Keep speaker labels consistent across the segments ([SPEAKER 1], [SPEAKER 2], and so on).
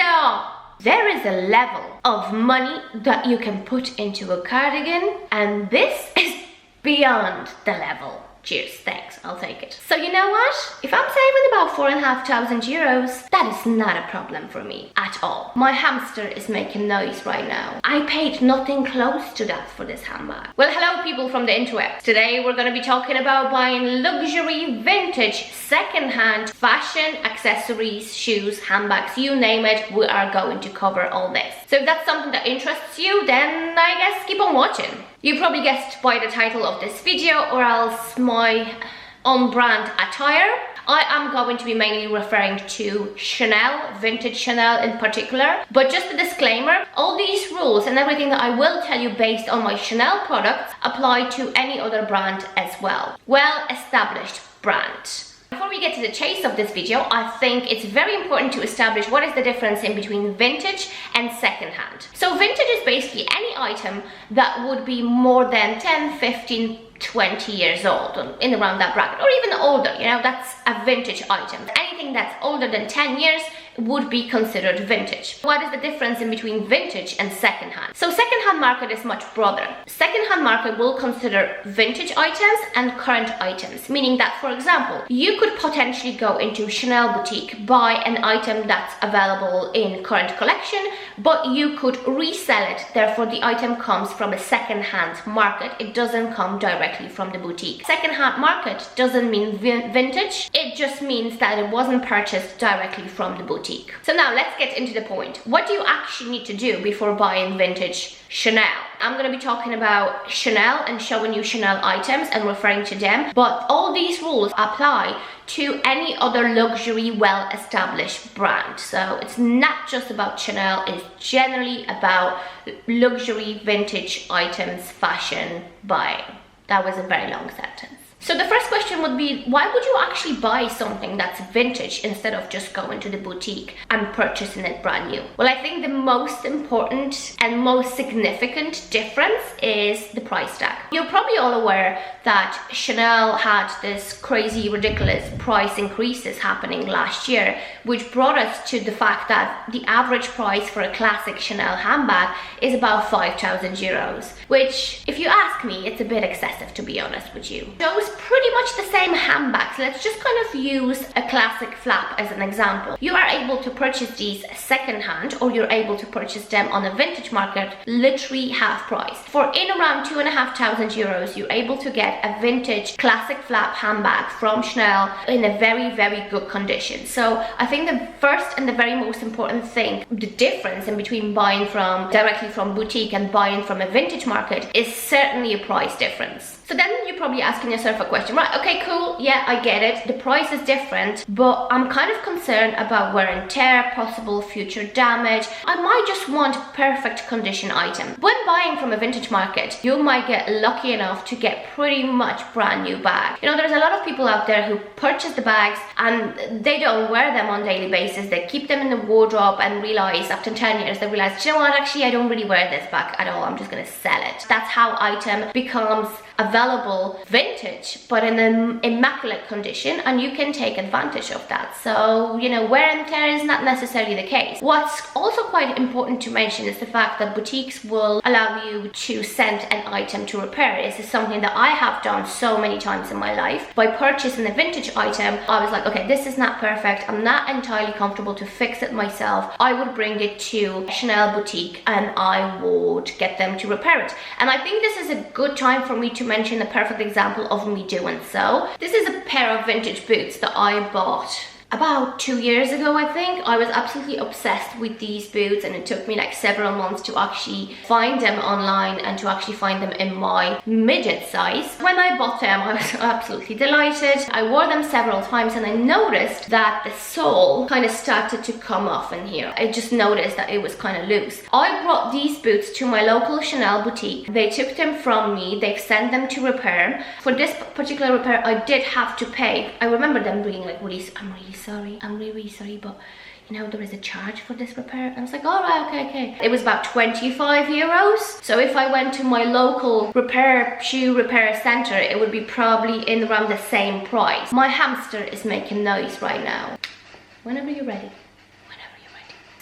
[SPEAKER 1] No! There is a level of money that you can put into a cardigan, and this is beyond the level. Cheers, thanks, I'll take it. So you know what? If I'm saving about 4,500 euros, that is not a problem for me at all. My hamster is making noise right now. I paid nothing close to that for this handbag. Well, hello people from the interweb. Today we're gonna be talking about buying luxury, vintage, second-hand fashion, accessories, shoes, handbags, you name it, we are going to cover all this. So if that's something that interests you, then I guess keep on watching. You probably guessed by the title of this video, or else my on-brand attire. I am going to be mainly referring to Chanel, vintage Chanel in particular. But just a disclaimer, all these rules and everything that I will tell you based on my Chanel products apply to any other brand as well. Well-established brand. Before we get to the chase of this video, I think it's very important to establish what is the difference in between vintage and secondhand. So vintage is basically any item that would be more than 10, 15, 20 years old, in around that bracket, or even older, you know, that's a vintage item. Anything that's older than 10 years would be considered vintage. What is the difference in between vintage and secondhand? So secondhand market is much broader. Secondhand market will consider vintage items and current items, meaning that, for example, you could potentially go into Chanel boutique, buy an item that's available in current collection, but you could resell it. Therefore, the item comes from a secondhand market. It doesn't come directly from the boutique. Secondhand market doesn't mean vintage. It just means that it wasn't purchased directly from the boutique. So now let's get into the point. What do you actually need to do before buying vintage Chanel? I'm going to be talking about Chanel and showing you Chanel items and referring to them, but all these rules apply to any other luxury well-established brand. So it's not just about Chanel, it's generally about luxury vintage items, fashion, buying. That was a very long sentence. So the first question would be, why would you actually buy something that's vintage instead of just going to the boutique and purchasing it brand new? Well, I think the most important and most significant difference is the price tag. You're probably all aware that Chanel had this crazy, ridiculous price increases happening last year, which brought us to the fact that the average price for a classic Chanel handbag is about 5,000 euros, which, if you ask me, it's a bit excessive, to be honest with you. Those pretty much the same handbags. Let's just kind of use a classic flap as an example. You are able to purchase these secondhand, or you're able to purchase them on a vintage market literally half price. For in around 2,500 euros, you're able to get a vintage classic flap handbag from Chanel in a very, very good condition. So I think the first and the very most important thing, the difference in between buying from directly from boutique and buying from a vintage market, is certainly a price difference. So then you're probably asking yourself a question, right? Okay, cool, yeah, I get it. The price is different, but I'm kind of concerned about wear and tear, possible future damage. I might just want perfect condition item. When buying from a vintage market, you might get lucky enough to get pretty much brand new bag. You know, there's a lot of people out there who purchase the bags and they don't wear them on a daily basis. They keep them in the wardrobe and realize after 10 years, they realize, you know what, actually, I don't really wear this bag at all. I'm just gonna sell it. That's how item becomes available vintage, but in an immaculate condition, and you can take advantage of that. So, you know, wear and tear is not necessarily the case. What's also quite important to mention is the fact that boutiques will allow you to send an item to repair. This is something that I have done so many times in my life. By purchasing a vintage item, I was like, okay, this is not perfect. I'm not entirely comfortable to fix it myself. I would bring it to Chanel boutique and I would get them to repair it. And I think this is a good time for me to mention a perfect example of me doing so. This is a pair of vintage boots that I bought about 2 years ago, I think. I was absolutely obsessed with these boots, and it took me like several months to actually find them online and to actually find them in my midget size. When I bought them, I was absolutely delighted. I wore them several times and I noticed that the sole kind of started to come off in here. I just noticed that it was kind of loose. I brought these boots to my local Chanel boutique. They took them from me. They've sent them to repair. For this particular repair, I did have to pay. I remember them being like, I'm really sorry, but you know, there is a charge for this repair. I was like, all right, okay. It was about 25 euros. So if I went to my local shoe repair center, it would be probably in around the same price. My hamster is making noise right now. Whenever you're ready.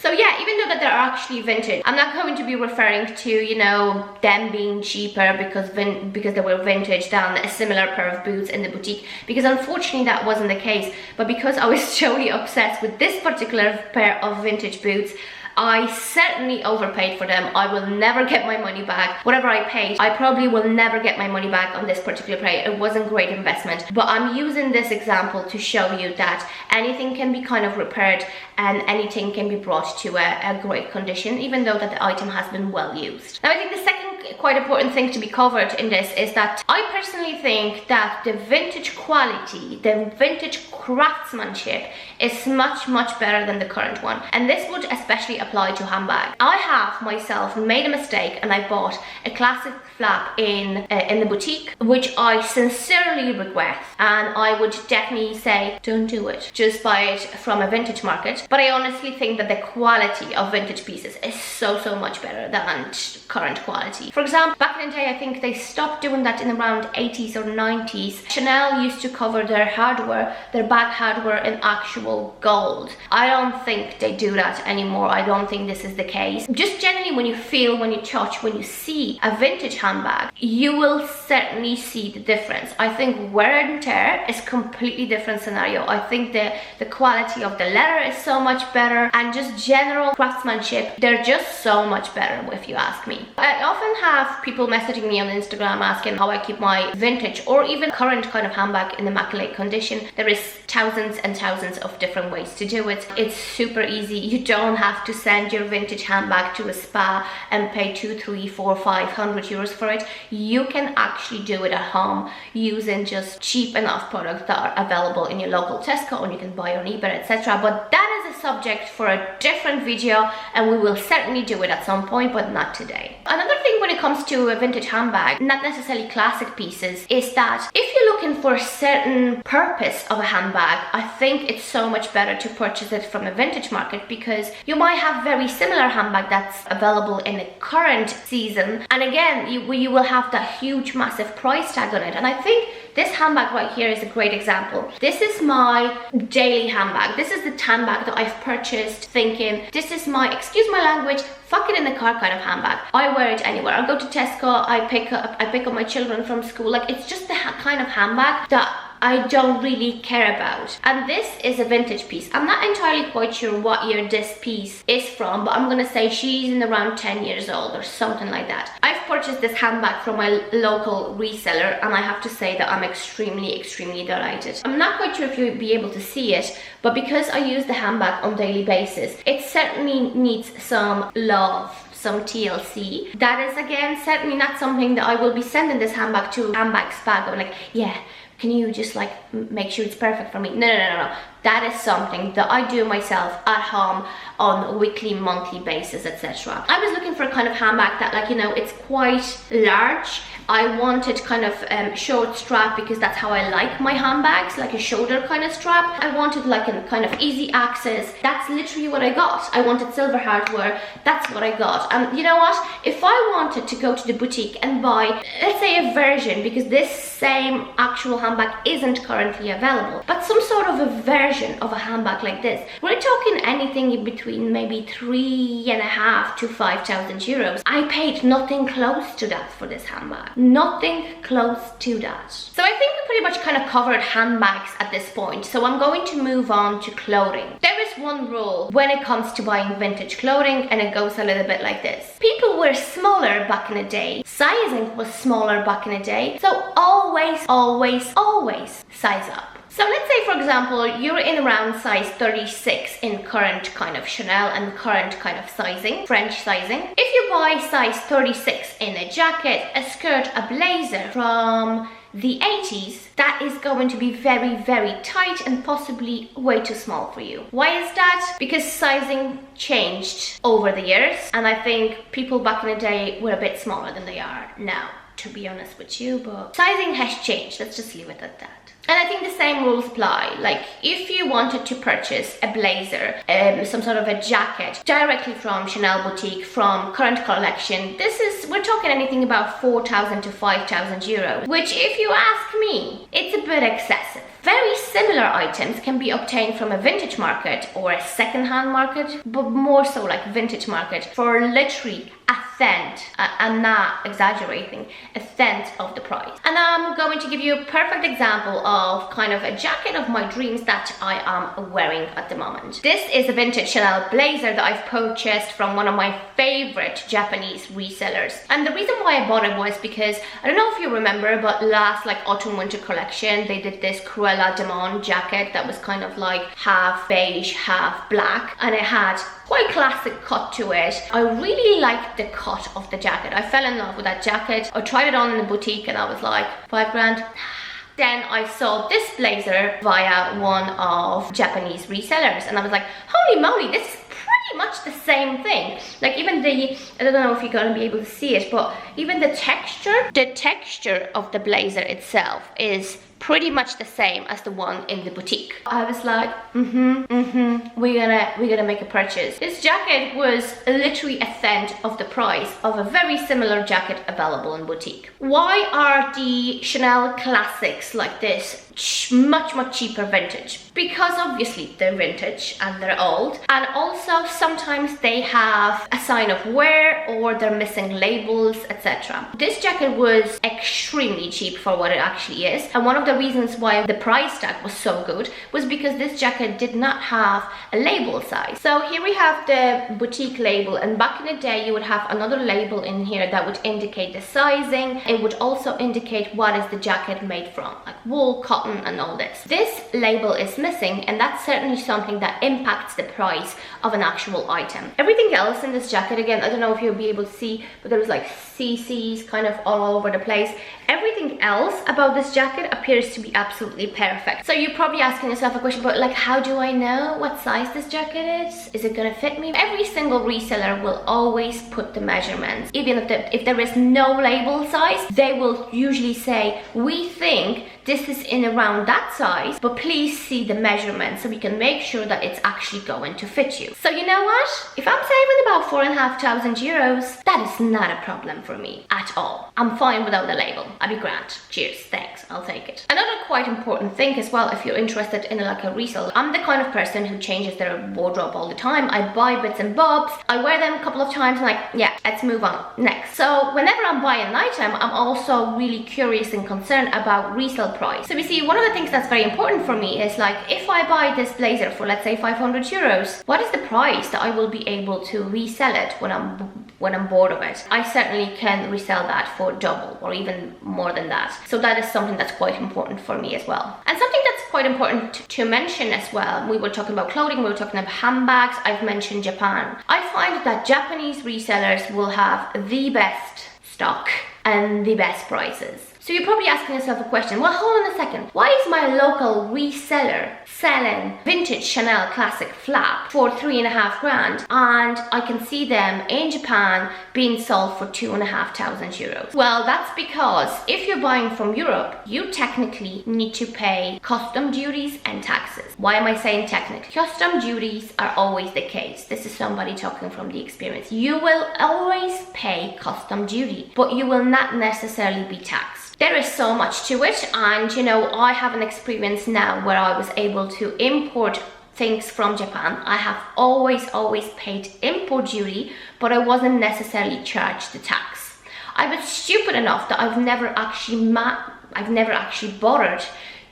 [SPEAKER 1] So yeah, even though that they're actually vintage, I'm not going to be referring to, you know, them being cheaper because they were vintage than a similar pair of boots in the boutique, because unfortunately that wasn't the case. But because I was totally obsessed with this particular pair of vintage boots, I certainly overpaid for them. I will never get my money back. Whatever I paid, I probably will never get my money back on this particular pair. It wasn't a great investment. But I'm using this example to show you that anything can be kind of repaired and anything can be brought to a great condition, even though that the item has been well used. Now I think the second quite important thing to be covered in this is that I personally think that the vintage quality, the vintage craftsmanship is much better than the current one, and this would especially apply to handbags. I have myself made a mistake and I bought a classic flap in the boutique, which I sincerely regret, and I would definitely say don't do it. Just buy it from a vintage market. But I honestly think that the quality of vintage pieces is so much better than current quality. For example, back in the day, I think they stopped doing that in around 80s or 90s. Chanel used to cover their hardware, their bag hardware, in actual gold. I don't think they do that anymore. I don't think this is the case. Just generally, when you feel, when you touch, when you see a vintage handbag, you will certainly see the difference. I think wear and tear is completely different scenario. I think the quality of the leather is so much better, and just general craftsmanship, they're just so much better if you ask me. I often have people messaging me on Instagram asking how I keep my vintage or even current kind of handbag in immaculate condition. There is thousands and thousands of different ways to do it. It's super easy. You don't have to send your vintage handbag to a spa and pay 200, 300, 400, 500 euros for it. You can actually do it at home using just cheap enough products that are available in your local Tesco, and you can buy on eBay, etc. But that is a subject for a different video, and we will certainly do it at some point, but not today. Another thing when it comes to a vintage handbag, not necessarily classic pieces, is that if you're looking for a certain purpose of a handbag, I think it's so much better to purchase it from a vintage market, because you might have very similar handbag that's available in the current season, and again you will have that huge massive price tag on it. And I think this handbag right here is a great example. This is my daily handbag. This is the handbag that I've purchased thinking this is my, excuse my language, fuck it in the car kind of handbag. I wear it anywhere. I go to Tesco, I pick up my children from school. Like, it's just the kind of handbag that I don't really care about. And this is a vintage piece. I'm not entirely quite sure what year this piece is from, but I'm gonna say she's in around 10 years old or something like that. I've purchased this handbag from my local reseller, and I have to say that I'm extremely delighted. I'm not quite sure if you'll be able to see it, but because I use the handbag on a daily basis, it certainly needs some love, some TLC. That is, again, certainly not something that I will be sending this handbag to handbag spa going like, yeah, can you just like make sure it's perfect for me? No. That is something that I do myself at home on a weekly, monthly basis, etc. I was looking for a kind of handbag that, like, you know, it's quite large. I wanted kind of short strap, because that's how I like my handbags, like a shoulder kind of strap. I wanted like a kind of easy access. That's literally what I got. I wanted silver hardware. That's what I got. And you know what? If I wanted to go to the boutique and buy, let's say, a version, because this same actual handbag isn't currently available, but some sort of a version of a handbag like this, we're talking anything in between maybe 3,500 to 5,000 euros. I paid nothing close to that for this handbag. Nothing close to that. So I think we pretty much kind of covered handbags at this point. So I'm going to move on to clothing. There is one rule when it comes to buying vintage clothing, and it goes a little bit like this. People were smaller back in the day. Sizing was smaller back in the day. So always size up. So let's say, for example, you're in around size 36 in current kind of Chanel and current kind of sizing, French sizing. If you buy size 36 in a jacket, a skirt, a blazer from the 80s, that is going to be very tight and possibly way too small for you. Why is that? Because sizing changed over the years, and I think people back in the day were a bit smaller than they are now, to be honest with you, but sizing has changed. Let's just leave it at that. And I think the same rules apply. Like, if you wanted to purchase a blazer, some sort of a jacket directly from Chanel boutique, from current collection, we're talking anything about 4,000 to 5,000 euros, which, if you ask me, it's a bit excessive. Very similar items can be obtained from a vintage market or a second-hand market, but more so like vintage market, for literally a tenth, I'm not exaggerating, a tenth of the price. And I'm going to give you a perfect example of kind of a jacket of my dreams that I am wearing at the moment. This is a vintage Chanel blazer that I've purchased from one of my favorite Japanese resellers. And the reason why I bought it was because, I don't know if you remember, but last like autumn winter collection, they did this Cruella de Mon jacket that was kind of like half beige, half black, and it had quite classic cut to it. I really liked the cut of the jacket. I fell in love with that jacket. I tried it on in the boutique and I was like, 5 grand. Then I saw this blazer via one of Japanese resellers and I was like, holy moly, this is pretty much the same thing. Like even the, I don't know if you're gonna be able to see it, but even the texture of the blazer itself is pretty much the same as the one in the boutique. I was like, we're gonna make a purchase. This jacket was literally a tenth of the price of a very similar jacket available in boutique. Why are the Chanel classics like this much cheaper vintage? Because obviously they're vintage and they're old, and also sometimes they have a sign of wear or they're missing labels, etc. This jacket was extremely cheap for what it actually is, and one of the reasons why the price tag was so good was because this jacket did not have a label size. So here we have the boutique label, and back in the day you would have another label in here that would indicate the sizing. It would also indicate what is the jacket made from, like wool, cotton, and all this. This label is missing, and that's certainly something that impacts the price of an actual item. Everything else in this jacket, again, I don't know if you'll be able to see, but there was like CCs kind of all over the place. Everything else about this jacket appears to be absolutely perfect. So you're probably asking yourself a question, but like, how do I know what size this jacket is? Is it gonna fit me? Every single reseller will always put the measurements. Even if there is no label size, they will usually say, we think this is in around that size, but please see the measurements so we can make sure that it's actually going to fit you. So you know what? If I'm saving about 4,500 euros, that is not a problem for me at all. I'm fine without the label. I'd be grand. Cheers, thanks, I'll take it. Another quite important thing as well, if you're interested in like a resale, I'm the kind of person who changes their wardrobe all the time. I buy bits and bobs, I wear them a couple of times and like, yeah, let's move on, next. So whenever I'm buying an item, I'm also really curious and concerned about resale price. So you see, one of the things that's very important for me is like, if I buy this blazer for let's say 500 euros, what is the price that I will be able to resell it when I'm bored of it? I certainly can resell that for double or even more than that. So that is something that's quite important for me as well. And something that's quite important to mention as well, we were talking about clothing, we were talking about handbags, I've mentioned Japan. I find that Japanese resellers will have the best stock and the best prices. So you're probably asking yourself a question, well, hold on a second. Why is my local reseller selling vintage Chanel classic flap for 3.5 grand and I can see them in Japan being sold for 2,500 euros? Well, that's because if you're buying from Europe, you technically need to pay custom duties and taxes. Why am I saying technically? Custom duties are always the case. This is somebody talking from the experience. You will always pay custom duty, but you will not necessarily be taxed. There is so much to it, and you know, I have an experience now where I was able to import things from Japan. I have always paid import duty, but I wasn't necessarily charged the tax. I was stupid enough that I've never actually bothered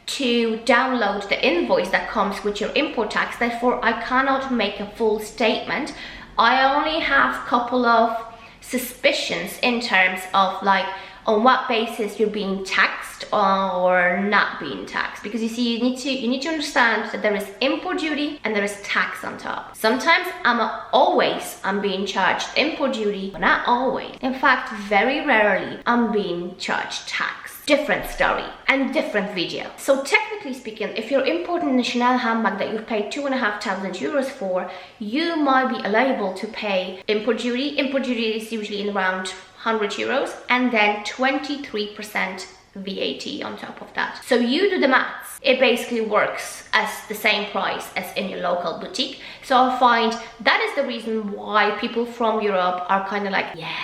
[SPEAKER 1] to download the invoice that comes with your import tax. Therefore, I cannot make a full statement. I only have a couple of suspicions in terms of like on what basis you're being taxed or not being taxed, because you see, you need to understand that there is import duty and there is tax on top. Sometimes I'm being charged import duty, but not always. In fact, very rarely I'm being charged tax. Different story and different video. So technically speaking, if you're importing a Chanel handbag that you've paid 2,500 euros for, you might be liable to pay import duty. Import duty is usually in around 100 euros and then 23% VAT on top of that. So you do the maths. It basically works as the same price as in your local boutique. So I find that is the reason why people from Europe are kind of like, yeah,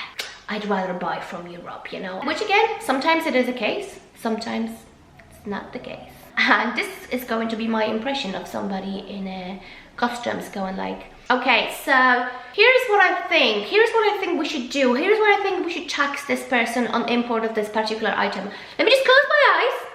[SPEAKER 1] I'd rather buy from Europe, you know? Which again, sometimes it is the case, sometimes it's not the case. And this is going to be my impression of somebody in customs going like, okay, so here's what I think we should do, here's what I think we should tax this person on import of this particular item. Let me just close my eyes.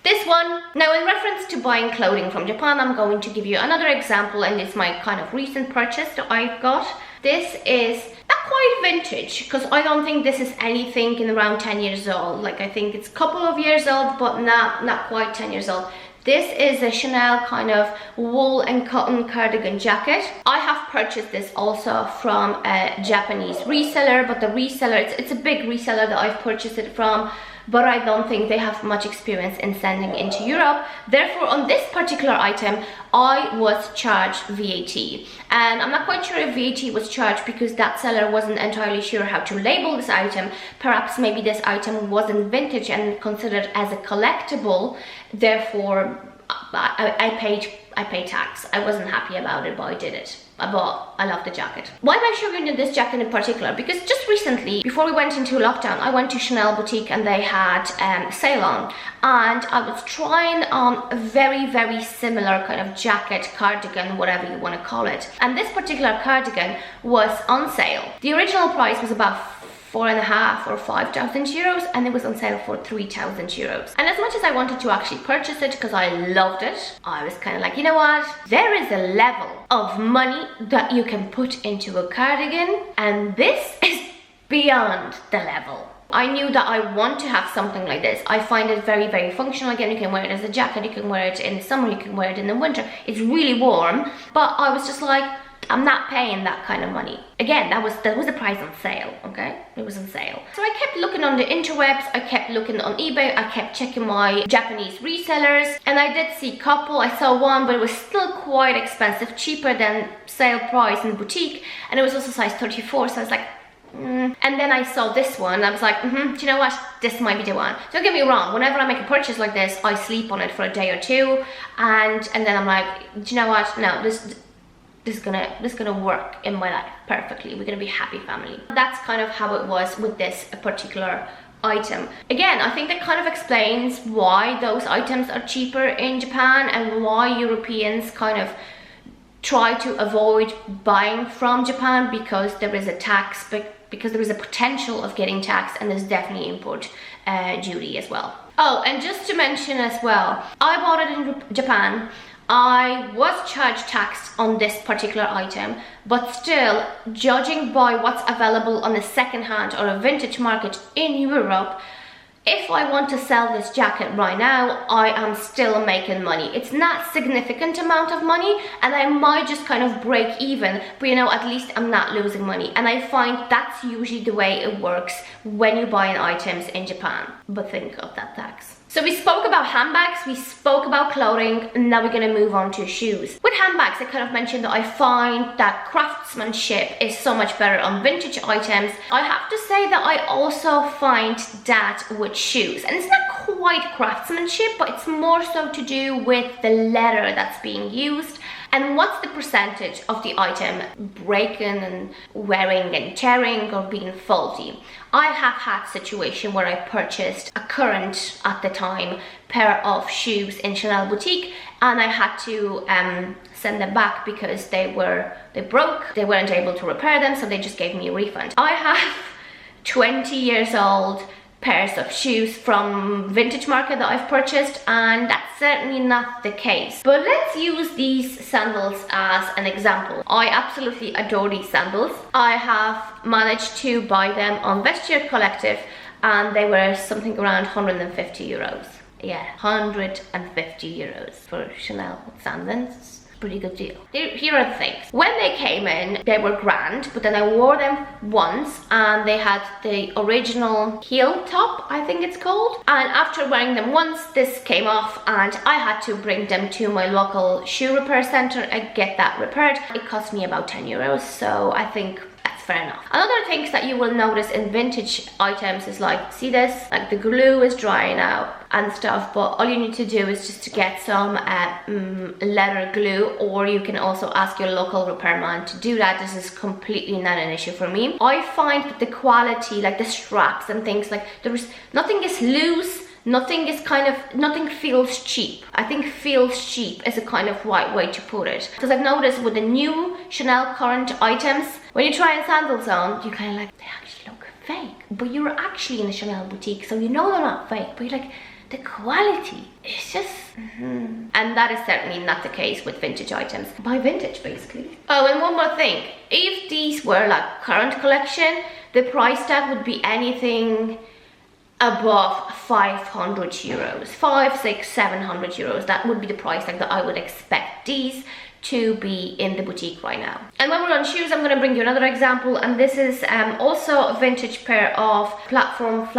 [SPEAKER 1] This one. Now, in reference to buying clothing from Japan, I'm going to give you another example, and it's my kind of recent purchase that I've got. This is not quite vintage, because I don't think this is anything in around 10 years old. Like, I think it's a couple of years old, but not quite 10 years old. This is a Chanel kind of wool and cotton cardigan jacket. I have purchased this also from a Japanese reseller, but the reseller, it's a big reseller that I've purchased it from, but I don't think they have much experience in sending into Europe. Therefore, on this particular item, I was charged VAT. And I'm not quite sure if VAT was charged because that seller wasn't entirely sure how to label this item. Perhaps maybe this item wasn't vintage and considered as a collectible. Therefore, I paid tax. I wasn't happy about it, but I did it. I love the jacket. Why am I showing you this jacket in particular? Because just recently, before we went into lockdown, I went to Chanel boutique and they had sale on, and I was trying on a very similar kind of jacket, cardigan, whatever you want to call it. And this particular cardigan was on sale. The original price was about 4,500 or 5,000 euros, and it was on sale for 3,000 euros. And as much as I wanted to actually purchase it because I loved it, I was kind of like, you know what? There is a level of money that you can put into a cardigan, and this is beyond the level. I knew that I want to have something like this. I find it very functional. Again, you can wear it as a jacket, you can wear it in the summer, you can wear it in the winter. It's really warm, but I was just like, I'm not paying that kind of money. Again, that was the price on sale, okay? It was on sale. So I kept looking on the interwebs, I kept looking on eBay, I kept checking my Japanese resellers, and I did see a couple. I saw one, but it was still quite expensive, cheaper than sale price in the boutique, and it was also size 34, so I was like, And then I saw this one, and I was like, do you know what? This might be the one. Don't get me wrong, whenever I make a purchase like this, I sleep on it for a day or two, and then I'm like, do you know what? No, this is gonna work in my life perfectly. We're gonna be a happy family. That's kind of how it was with this particular item. Again, I think that kind of explains why those items are cheaper in Japan and why Europeans kind of try to avoid buying from Japan, because there is a tax, because there is a potential of getting taxed, and there's definitely import duty as well. Oh, and just to mention as well, I bought it in Japan. I was charged tax on this particular item, but still, judging by what's available on the second-hand or a vintage market in Europe, if I want to sell this jacket right now, I am still making money. It's not a significant amount of money, and I might just kind of break even, but you know, at least I'm not losing money. And I find that's usually the way it works when you buy items in Japan. But think of that tax. So we spoke about handbags, we spoke about clothing, and now we're gonna move on to shoes. With handbags, I kind of mentioned that I find that craftsmanship is so much better on vintage items. I have to say that I also find that with shoes, and it's not quite craftsmanship, but it's more so to do with the leather that's being used. And what's the percentage of the item breaking and wearing and tearing or being faulty? I have had a situation where I purchased a current, at the time, pair of shoes in Chanel boutique, and I had to send them back because they broke, they weren't able to repair them, so they just gave me a refund. I have 20 years old pairs of shoes from vintage market that I've purchased, and that's certainly not the case. But let's use these sandals as an example. I absolutely adore these sandals. I have managed to buy them on Vestiaire Collective, and they were something around 150 euros. Yeah, 150 euros for Chanel sandals. Pretty good deal. Here are the things. When they came in, they were grand, but then I wore them once and they had the original heel top, I think it's called. And after wearing them once, this came off and I had to bring them to my local shoe repair center and get that repaired. It cost me about 10 euros, so I think that's fair enough. Another thing that you will notice in vintage items is like, see this? Like the glue is drying out and stuff, but all you need to do is just to get some leather glue, or you can also ask your local repairman to do that. This is completely not an issue for me. I find that the quality, like the straps and things, like nothing is loose, Nothing is nothing feels cheap. I think feels cheap is a kind of right way to put it. Because I've noticed with the new Chanel current items, when you try on sandals on, you kind of like, they actually look fake. But you're actually in a Chanel boutique, so you know they're not fake, but you're like, the quality is just... And that is certainly not the case with vintage items. Buy vintage, basically. Oh, and one more thing. If these were like current collection, the price tag would be anything above 500 euros. 500, 600, 700 euros. That would be the price tag that I would expect these to be in the boutique right now. And when we're on shoes, I'm going to bring you another example, and this is also a vintage pair of platform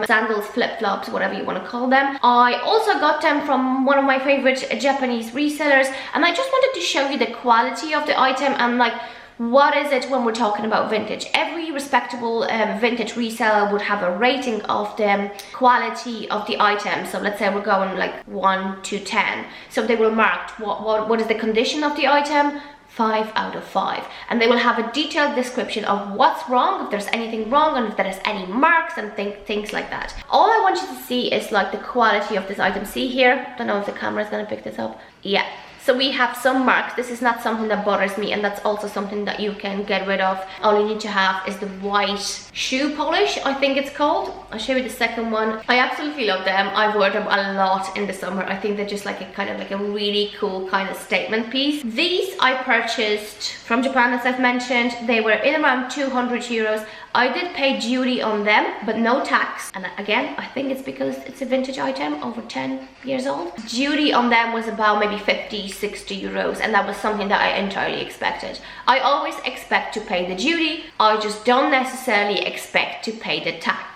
[SPEAKER 1] sandals, flip-flops, whatever you want to call them. I also got them from one of my favorite Japanese resellers, and I just wanted to show you the quality of the item and like what is it when we're talking about vintage. Every respectable vintage reseller would have a rating of the quality of the item. So let's say we're going like 1 to 10. So they will mark what is the condition of the item. 5 out of 5, and they will have a detailed description of what's wrong, if there's anything wrong, and if there's any marks and things like that. All I want you to see is like the quality of this item. See here, don't know if the camera is going to pick this up. Yeah, so we have some marks. This is not something that bothers me, and that's also something that you can get rid of. All you need to have is the white shoe polish, I think it's called. I'll show you the second one. I absolutely love them. I've worn them a lot in the summer. I think they're just like a kind of like a really cool kind of statement piece. These I purchased from Japan, as I've mentioned. They were in around 200 euros. I did pay duty on them, but no tax. And again, I think it's because it's a vintage item over 10 years old. Duty on them was about maybe 50, 60 euros, and that was something that I entirely expected. I always expect to pay the duty. I just don't necessarily expect to pay the tax.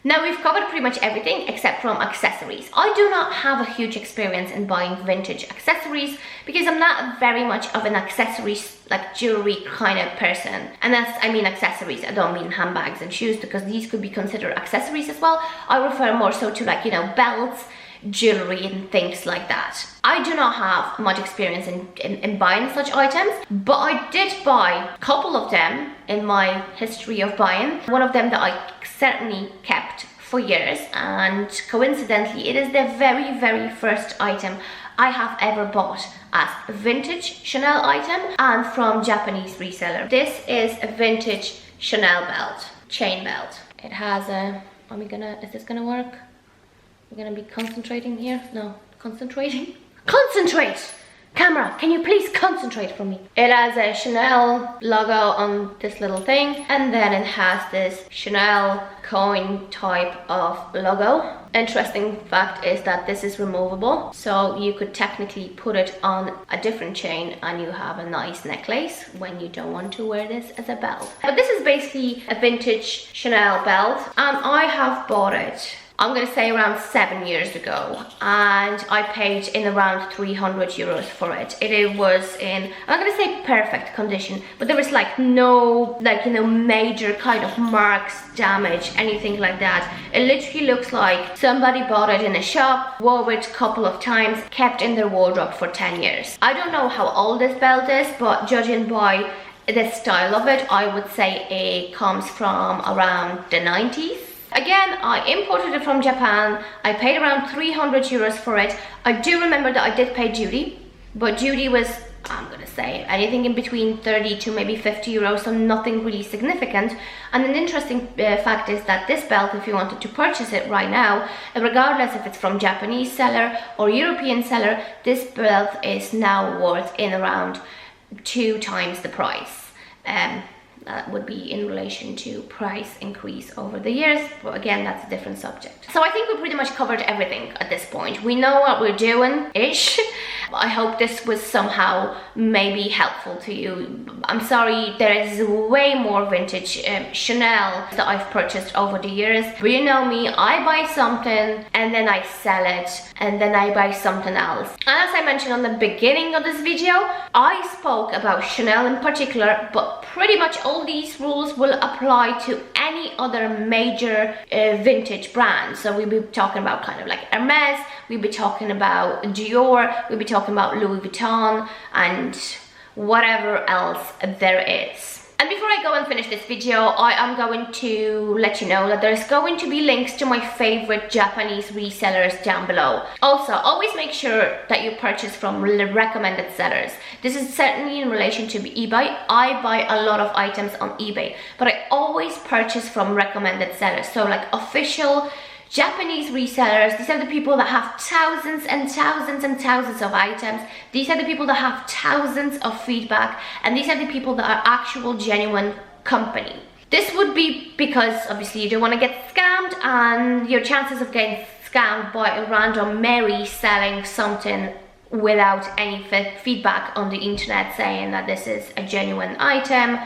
[SPEAKER 1] Now we've covered pretty much everything except from accessories. I do not have a huge experience in buying vintage accessories because I'm not very much of an accessories, like jewelry kind of person. And that's, I mean accessories, I don't mean handbags and shoes, because these could be considered accessories as well. I refer more so to like, you know, belts, jewelry and things like that. I do not have much experience in buying such items, but I did buy a couple of them in my history of buying. One of them that I certainly kept for years, and coincidentally it is the very first item I have ever bought as a vintage Chanel item and from Japanese reseller. This is a vintage Chanel belt, chain belt. It has a, is this gonna work? We're gonna be concentrating here. No, concentrating. Concentrate! Camera, can you please concentrate for me? It has a Chanel logo on this little thing, and then it has this Chanel coin type of logo. Interesting fact is that this is removable, so you could technically put it on a different chain and you have a nice necklace when you don't want to wear this as a belt. But this is basically a vintage Chanel belt, and I have bought it, I'm gonna say around 7 years ago, and I paid in around 300 euros for it. It was in, I'm gonna say perfect condition, but there was like no, like, you know, major kind of marks, damage, anything like that. It literally looks like somebody bought it in a shop, wore it a couple of times, kept in their wardrobe for 10 years. I don't know how old this belt is, but judging by the style of it, I would say it comes from around the 90s. Again, I imported it from Japan. I paid around 300 euros for it. I do remember that I did pay duty, but duty was, I'm gonna say, anything in between 30 to maybe 50 euros, so nothing really significant. And an interesting fact is that this belt, if you wanted to purchase it right now, regardless if it's from Japanese seller or European seller, this belt is now worth in around 2 times the price. That would be in relation to price increase over the years, but again, that's a different subject. So I think we pretty much covered everything at this point. We know what we're doing-ish. I hope this was somehow maybe helpful to you. I'm sorry, there is way more vintage Chanel that I've purchased over the years, but you know me, I buy something and then I sell it and then I buy something else. And as I mentioned on the beginning of this video, I spoke about Chanel in particular, but pretty much all these rules will apply to any other major vintage brand. So we'll be talking about kind of like Hermes, we'll be talking about Dior, we'll be talking about Louis Vuitton, and whatever else there is. And before I go and finish this video, I am going to let you know that there's going to be links to my favorite Japanese resellers down below. Also, always make sure that you purchase from recommended sellers. This is certainly in relation to eBay. I buy a lot of items on eBay, but I always purchase from recommended sellers. So like official Japanese resellers, these are the people that have thousands and thousands and thousands of items. These are the people that have thousands of feedback, and these are the people that are actual genuine company. This would be because obviously you don't want to get scammed, and your chances of getting scammed by a random Mary selling something without any feedback on the internet saying that this is a genuine item,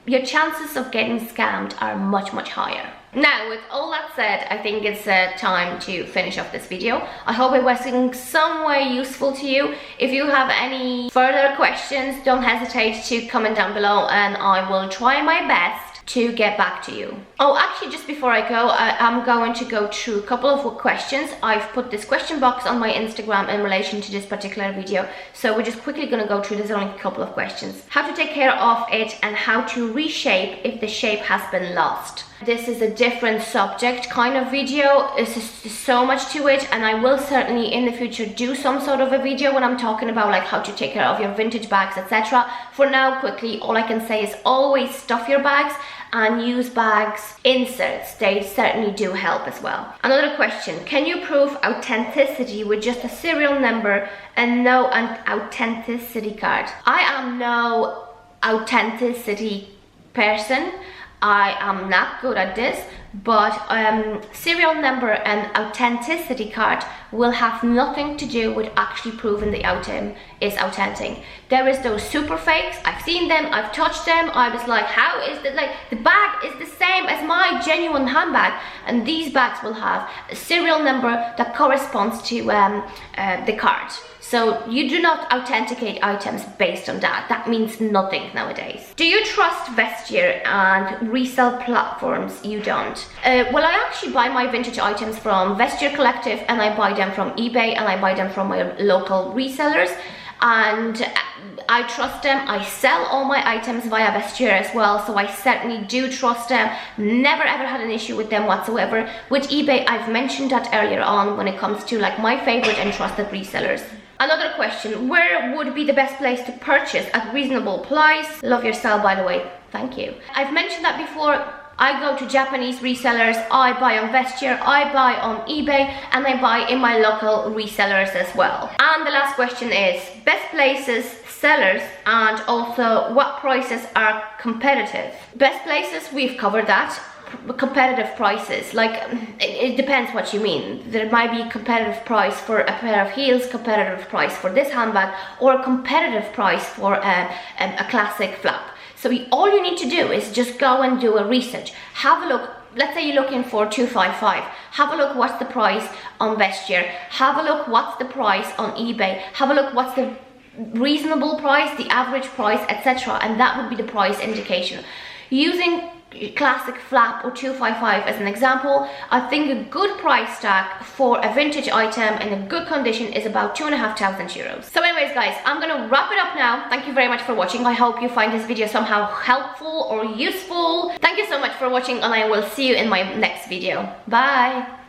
[SPEAKER 1] your chances of getting scammed are much, much higher. Now, with all that said, I think it's time to finish off this video. I hope it was in some way useful to you. If you have any further questions, don't hesitate to comment down below and I will try my best to get back to you. Oh, actually, just before I go, I'm going to go through a couple of questions. I've put this question box on my Instagram in relation to this particular video, so we're just quickly going to go through. There's only a couple of questions. How to take care of it and how to reshape if the shape has been lost. This is a different subject kind of video. There's so much to it, and I will certainly in the future do some sort of a video when I'm talking about like how to take care of your vintage bags, etc. For now, quickly, all I can say is always stuff your bags and use bags inserts. They certainly do help as well. Another question, can you prove authenticity with just a serial number and no authenticity card? I am no authenticity person. I am not good at this, but serial number and authenticity card will have nothing to do with actually proving the item is authentic. There is those super fakes. I've seen them, I've touched them. I was like, how is that? Like, the bag is the same as my genuine handbag, and these bags will have a serial number that corresponds to the card. So you do not authenticate items based on that. That means nothing nowadays. Do you trust Vestiaire and resale platforms? You don't. Well, I actually buy my vintage items from Vestiaire Collective, and I buy them from eBay, and I buy them from my local resellers, and I trust them. I sell all my items via Vestiaire as well, so I certainly do trust them. Never ever had an issue with them whatsoever. With eBay, I've mentioned that earlier on when it comes to like my favorite and trusted resellers. Another question, where would be the best place to purchase at reasonable price? Love your style, by the way. Thank you. I've mentioned that before. I go to Japanese resellers, I buy on Vestiaire, I buy on eBay, and I buy in my local resellers as well. And the last question is, best places, sellers, and also what prices are competitive? Best places, we've covered that. Competitive prices, like it depends what you mean. There might be competitive price for a pair of heels, competitive price for this handbag, or a competitive price for a classic flap. So all you need to do is just go and do a research. Have a look. Let's say you're looking for 255. Have a look what's the price on Vestiaire. Have a look what's the price on eBay. Have a look what's the reasonable price, the average price, etc. And that would be the price indication. Using classic flap or 255 as an example, I think a good price tag for a vintage item in a good condition is about 2,500 euros. So anyways guys, I'm gonna wrap it up now. Thank you very much for watching. I hope you find this video somehow helpful or useful. Thank you so much for watching, and I will see you in my next video. Bye.